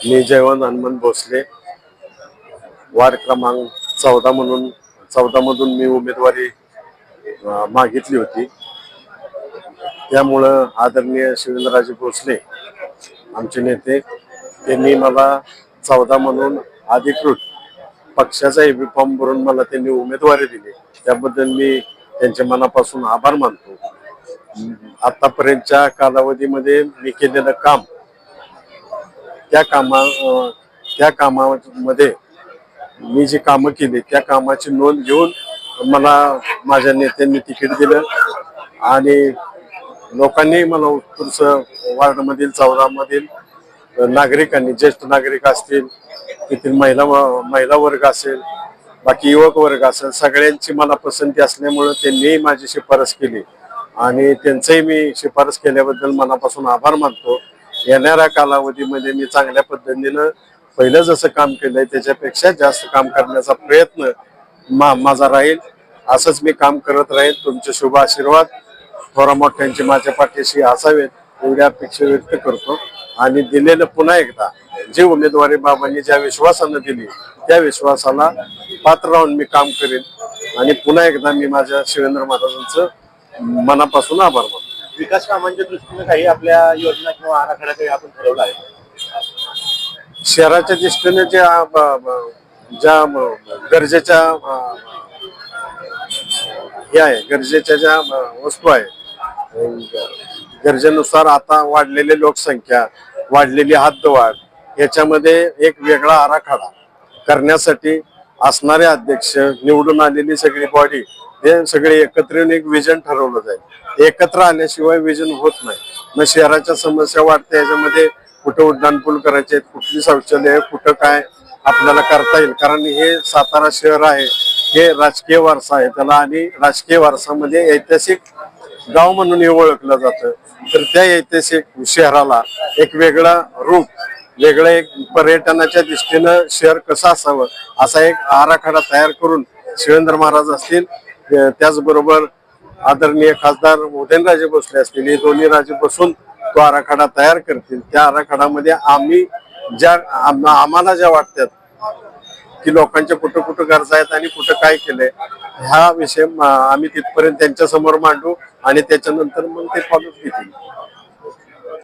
मी Jaywant Hanuman Bhosale ward क्रमांक 14 मधून मी उमेदवारी मागितली होती। त्यामुळं आदरणीय शिवेंद्रराजे भोसले आमचे नेते त्यांनी मला 14 म्हणून अधिकृत पक्षाचा एबी फॉर्म भरून मला त्यांनी उमेदवारी दिली। त्याबद्दल मी त्यांच्या मनापासून आभार मानतो। आतापर्यंतच्या कालावधीमध्ये मी केलेलं काम त्या कामामध्ये मी जी कामं केली त्या कामाची नोंद घेऊन मला माझ्या नेत्यांनी तिकीट दिलं आणि लोकांनी मला उत्कृष्ट वार्डमधील 14 मधील नागरिकांनी, ज्येष्ठ नागरिक असतील, तेथील महिला वर्ग असेल, बाकी युवक वर्ग असेल, सगळ्यांची मला पसंती असल्यामुळे त्यांनी माझी शिफारस केली आणि त्यांचंही मी शिफारस केल्याबद्दल मनापासून आभार मानतो। येणाऱ्या कालावधीमध्ये मी चांगल्या पद्धतीनं पहिलं जसं काम केलंय त्याच्यापेक्षा जास्त काम करण्याचा प्रयत्न माझा राहील। असंच मी काम करत राहील। तुमचे शुभ आशीर्वाद थोरा मोठ्यांचे माझ्या पाठीशी असावेत एवढी अपेक्षा व्यक्त करतो आणि दिलेलं पुन्हा एकदा जी उमेदवारी बाबांनी ज्या विश्वासानं दिली त्या विश्वासाला पात्र राहून मी काम करेन आणि पुन्हा एकदा मी माझ्या शिवेंद्र महाराजांचं मनापासून आभार मानतो। विकास कामांच्या दृष्टीने काही आपल्या योजना किंवा आराखडा काही आपण ठरवला आहे? शहराच्या दृष्टीने ज्या गरजेच्या गरजेच्या ज्या वस्तू आहे, गरजेनुसार आता वाढलेली लोकसंख्या, वाढलेली हद्दवाढ याच्यामध्ये एक वेगळा आराखडा करण्यासाठी असणारे अध्यक्ष, निवडून आलेली सगळी बॉडी हे सगळे एकत्र येऊन एक विजन ठरवलं जाईल। एकत्र आल्याशिवाय विजन होत नाही। मग शहराच्या समस्या वाढते, याच्यामध्ये कुठं उड्डाणपूल करायचे, कुठली शौचालय, कुठं काय आपल्याला करता येईल, कारण हे सातारा शहर आहे, हे राजकीय वारसा आहे त्याला आणि राजकीय वारसामध्ये ऐतिहासिक गाव म्हणून हे ओळखलं जातं। तर त्या ऐतिहासिक शहराला एक वेगळं रूप, वेगळं एक पर्यटनाच्या दृष्टीनं शहर कसं असावं असा एक आराखडा तयार करून शिवेंद्र महाराज असतील, त्याचबरोबर आदरणीय खासदार उदयनराजे भोसले असतील, हे दोन्ही राजे बसून तो आराखडा तयार करतील। त्या आराखड्यामध्ये आम्हाला ज्या वाटतात की लोकांच्या कुठं कुठं गरजा आहेत आणि कुठं काय केलंय हा विषय आम्ही तिथपर्यंत त्यांच्या समोर मांडू आणि त्याच्यानंतर मग ते फॉलो घेतील।